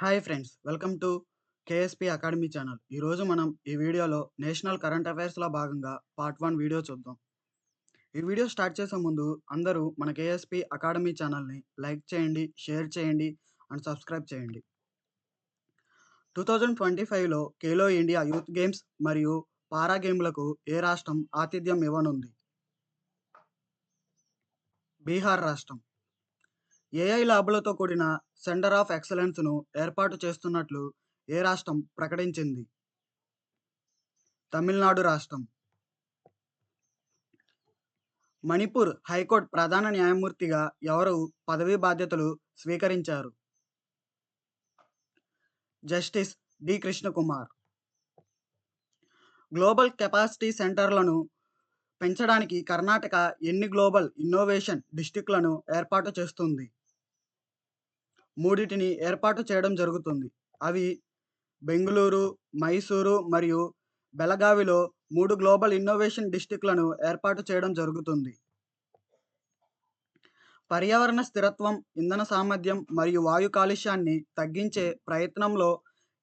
Hi friends, welcome to KSP academy channel. ఈరోజు మనం ఈ వీడియోలో నేషనల్ కరెంట్ అఫైర్స్లో భాగంగా పార్ట్ 1 వీడియో చూద్దాం. ఈ వీడియో స్టార్ట్ చేసే ముందు అందరూ మన కేఎస్పి అకాడమీ ఛానల్ని లైక్ చేయండి, షేర్ చేయండి అండ్ సబ్స్క్రైబ్ చేయండి. 2025లో ఖేలో ఇండియా యూత్ గేమ్స్ మరియు పారా గేమ్లకు ఏ రాష్ట్రం ఆతిథ్యం ఇవ్వనుంది? బీహార్ రాష్ట్రం. ఏఐ ల్యాబులతో కూడిన సెంటర్ ఆఫ్ ఎక్సలెన్స్ను ఏర్పాటు చేస్తున్నట్లు ఏ రాష్ట్రం ప్రకటించింది? తమిళనాడు రాష్ట్రం. మణిపూర్ హైకోర్టు ప్రధాన న్యాయమూర్తిగా ఎవరు పదవీ బాధ్యతలు స్వీకరించారు? Justice D Krishnakumar. Global capacity సెంటర్లను పెంచడానికి కర్ణాటక ఎన్ని గ్లోబల్ ఇన్నోవేషన్ డిస్ట్రిక్ట్లను ఏర్పాటు చేస్తుంది? 3 ఏర్పాటు చేయడం జరుగుతుంది. అవి బెంగుళూరు, మైసూరు మరియు బెళగావిలో 3 గ్లోబల్ ఇన్నోవేషన్ డిస్ట్రిక్ట్లను ఏర్పాటు చేయడం జరుగుతుంది. పర్యావరణ స్థిరత్వం, ఇంధన సామర్థ్యం మరియు వాయు కాలుష్యాన్ని తగ్గించే ప్రయత్నంలో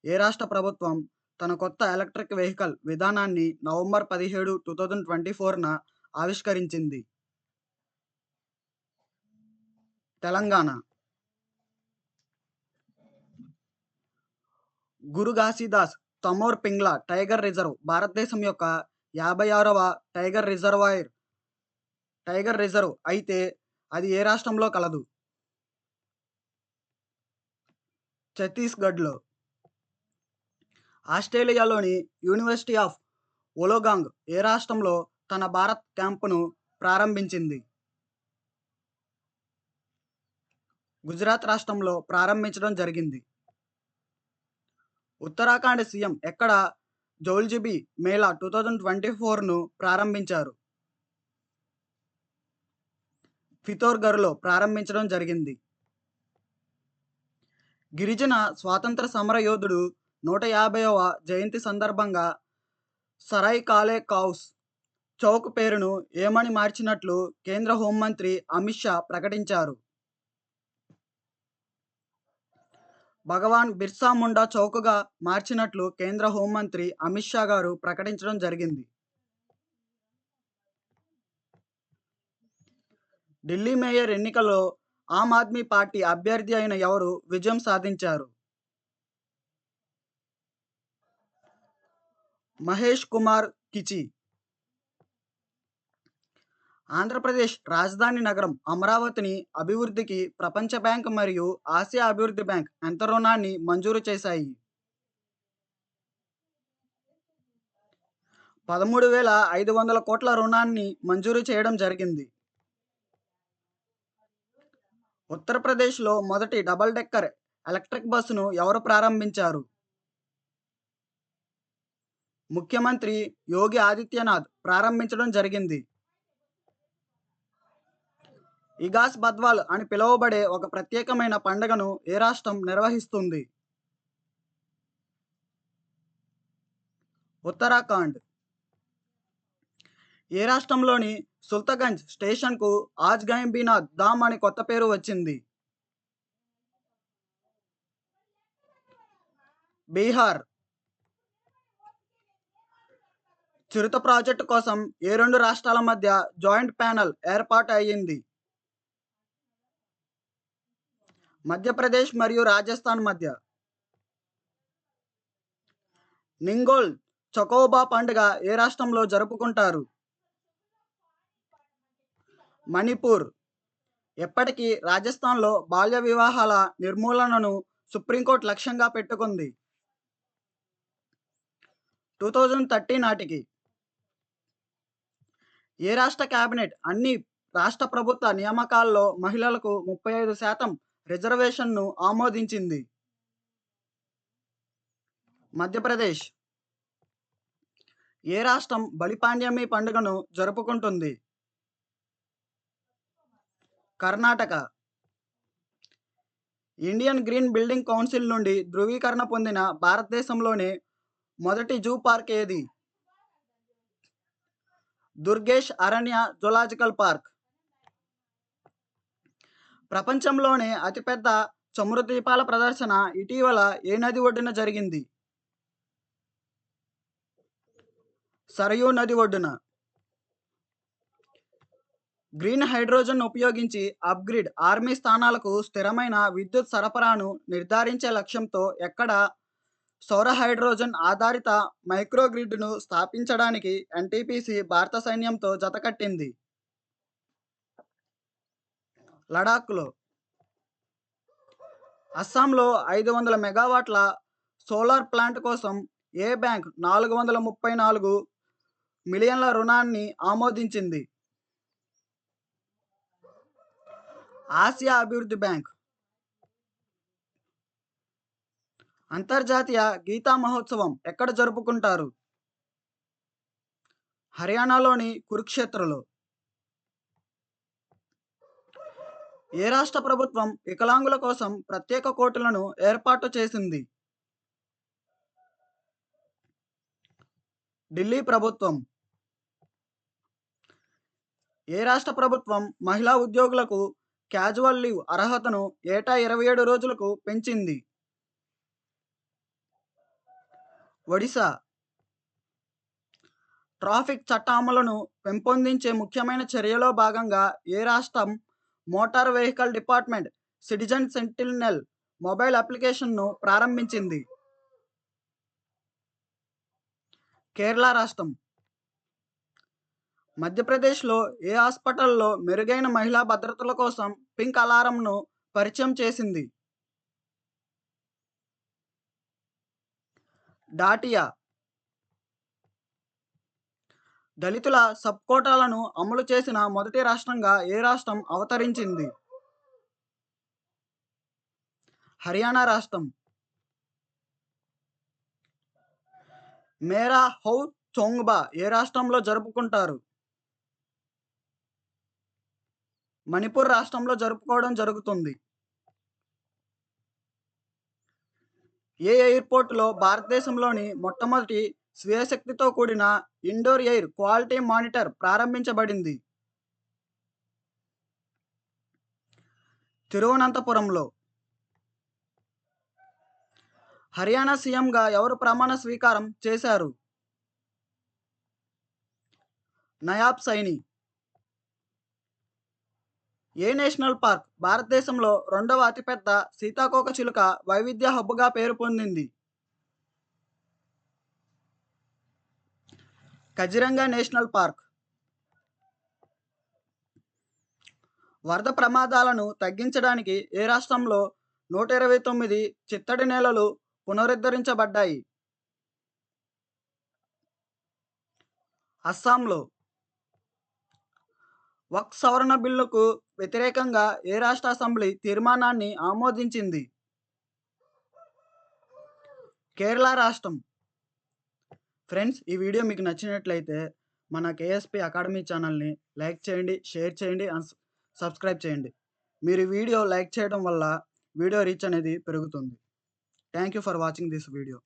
ఏ రాష్ట్ర ప్రభుత్వం తన కొత్త ఎలక్ట్రిక్ వెహికల్ విధానాన్ని నవంబర్ 17, 2024న ఆవిష్కరించింది? తెలంగాణ. గురు ఘాసీదాస్ తమోర్ పింగ్లా టైగర్ రిజర్వ్ భారతదేశం యొక్క 56వ టైగర్ రిజర్వ్ అయితే అది ఏ రాష్ట్రంలో కలదు? ఛత్తీస్గఢ్లో. ఆస్ట్రేలియాలోని యూనివర్సిటీ ఆఫ్ వొలోగాంగ్ ఏ రాష్ట్రంలో తన భారత్ క్యాంపును ప్రారంభించింది? గుజరాత్ రాష్ట్రంలో ప్రారంభించడం జరిగింది. ఉత్తరాఖండ్ సీఎం ఎక్కడ జౌల్జిబీ మేళా 2024ను ప్రారంభించారు? పితోర్గఢ్లో ప్రారంభించడం జరిగింది. గిరిజన స్వాతంత్ర సమర యోధుడు 150వ జయంతి సందర్భంగా సరాయ్ కాలే కౌస్ చౌక్ పేరును ఏమని మార్చినట్లు కేంద్ర హోంమంత్రి అమిత్ షా ప్రకటించారు? భగవాన్ బిర్సా ముండా చౌక్గా మార్చినట్లు కేంద్ర హోంమంత్రి అమిత్ షా గారు ప్రకటించడం జరిగింది. ఢిల్లీ మేయర్ ఎన్నికల్లో ఆమ్ ఆద్మీ పార్టీ అభ్యర్థి అయిన ఎవరు విజయం సాధించారు? మహేష్ కుమార్ కిచి. ఆంధ్రప్రదేశ్ రాజధాని నగరం అమరావతిని అభివృద్ధికి ప్రపంచ బ్యాంక్ మరియు ఆసియా అభివృద్ధి బ్యాంక్ ఎంత రుణాన్ని మంజూరు చేశాయి? 13,500 కోట్ల రుణాన్ని మంజూరు చేయడం జరిగింది. ఉత్తరప్రదేశ్లో మొదటి డబుల్ డెక్కర్ ఎలక్ట్రిక్ బస్సును ఎవరు ప్రారంభించారు? ముఖ్యమంత్రి యోగి ఆదిత్యనాథ్ ప్రారంభించడం జరిగింది. ఇగాస్ బద్వాల్ అని పిలువబడే ఒక ప్రత్యేకమైన పండుగను ఏ రాష్ట్రం నిర్వహిస్తుంది? ఉత్తరాఖండ్. ఏ రాష్ట్రంలోని సుల్తాగంజ్ స్టేషన్కు ఆజ్ గయంబీనాథ్ ధామ్ అని కొత్త పేరు వచ్చింది? బీహార్. చిరుత ప్రాజెక్టు కోసం ఏ 2 రాష్ట్రాల మధ్య జాయింట్ ప్యానెల్ ఏర్పాటు అయ్యింది? మధ్యప్రదేశ్ మరియు రాజస్థాన్ మధ్య. నింగోల్ చకోబా పండుగ ఏ రాష్ట్రంలో జరుపుకుంటారు? మణిపూర్. ఎప్పటికీ రాజస్థాన్లో బాల్య వివాహాల నిర్మూలనను సుప్రీంకోర్టు లక్ష్యంగా పెట్టుకుంది? 2030 నాటికి. ఏ రాష్ట్ర కేబినెట్ అన్ని రాష్ట్ర ప్రభుత్వ నియామకాల్లో మహిళలకు 35% రిజర్వేషన్ను ఆమోదించింది? మధ్యప్రదేశ్. ఏ రాష్ట్రం బలిపాండ్యమి పండుగను జరుపుకుంటుంది? Karnataka. Indian green building council నుండి ధృవీకరణ పొందిన భారతదేశంలోనే మొదటి జూ పార్క్ ఏది? దుర్గేష్ అరణ్య జూలాజికల్ పార్క్. ప్రపంచంలోనే అతిపెద్ద చమురు దీపాల ప్రదర్శన ఇటీవల ఏ నది ఒడ్డున జరిగింది? సరయూ నది ఒడ్డున. గ్రీన్ హైడ్రోజన్ ఉపయోగించి అప్‌గ్రిడ్ ఆర్మీ స్థానాలకు స్థిరమైన విద్యుత్ సరఫరాను నిర్ధారించే లక్ష్యంతో ఎక్కడ సౌర హైడ్రోజన్ ఆధారిత మైక్రోగ్రిడ్‌ను స్థాపించడానికి ఎన్‌టీపీసీ భారత సైన్యంతో జతకట్టింది. లడాఖ్‌లో. అస్సాంలో 500 మెగావాట్ల సోలార్ ప్లాంట్ కోసం ఏ బ్యాంక్ 434 మిలియన్ల రుణాన్ని ఆమోదించింది? ఆసియా అభివృద్ధి బ్యాంక్. అంతర్జాతీయ గీతా మహోత్సవం ఎక్కడ జరుపుకుంటారు? హర్యానాలోని కురుక్షేత్రలో. ఏ రాష్ట్ర ప్రభుత్వం వికలాంగుల కోసం ప్రత్యేక కోర్టులను ఏర్పాటు చేసింది? ఢిల్లీ ప్రభుత్వం. ఏ రాష్ట్ర ప్రభుత్వం మహిళా ఉద్యోగులకు క్యాజువల్ లీవ్ అర్హతను ఏటా 27 రోజులకు పెంచింది? ఒడిశా. ట్రాఫిక్ చట్ట అమలును పెంపొందించే ముఖ్యమైన చర్యలో భాగంగా ఏ రాష్ట్రం motor vehicle department citizen Sentinel mobile అప్లికేషన్ను ప్రారంభించింది? కేరళ రాష్ట్రం. మధ్యప్రదేశ్లో ఏ హాస్పిటల్లో మెరుగైన మహిళా భద్రతల కోసం పింక్ అలారంను పరిచయం చేసింది? డాటియా. దళితుల సబ్ కోటాలను అమలు చేసిన మొదటి రాష్ట్రంగా ఏ రాష్ట్రం అవతరించింది? హర్యానా రాష్ట్రం. మేరా హౌ చోంగ్బా ఏ రాష్ట్రంలో జరుపుకుంటారు? మణిపూర్ రాష్ట్రంలో జరుపుకోవడం జరుగుతుంది. ఏ ఎయిర్‌పోర్ట్‌లో భారతదేశంలోని మొట్టమొదటి స్వీయ శక్తితో కూడిన ఇండోర్ ఎయిర్ క్వాలిటీ మానిటర్ ప్రారంభించబడింది? తిరువనంతపురంలో. హర్యానా సీఎంగా ఎవరు ప్రమాణ స్వీకారం చేశారు? నయాబ్ సైని. ఏ నేషనల్ పార్క్ భారతదేశంలో రెండవ అతిపెద్ద సీతాకోకచిలుక వైవిధ్య హబ్‌గా పేరు పొందింది? Kaziranga national park. వరద ప్రమాదాలను తగ్గించడానికి ఏ రాష్ట్రంలో 129 చిత్తడి నేలలు పునరుద్ధరించబడ్డాయి? అస్సాంలో. వక్ఫ్ సవరణ బిల్లుకు వ్యతిరేకంగా ఏ రాష్ట్ర అసెంబ్లీ తీర్మానాన్ని ఆమోదించింది? కేరళ రాష్ట్రం. ఫ్రెండ్స్, ఈ వీడియో మీకు నచ్చినట్లయితే మన కేఎస్పీ అకాడమీ ఛానల్ని లైక్ చేయండి, షేర్ చేయండి అండ్ సబ్స్క్రైబ్ చేయండి. మీరు ఈ వీడియో లైక్ చేయడం వల్ల వీడియో రీచ్ అనేది పెరుగుతుంది. Thank you for watching this video.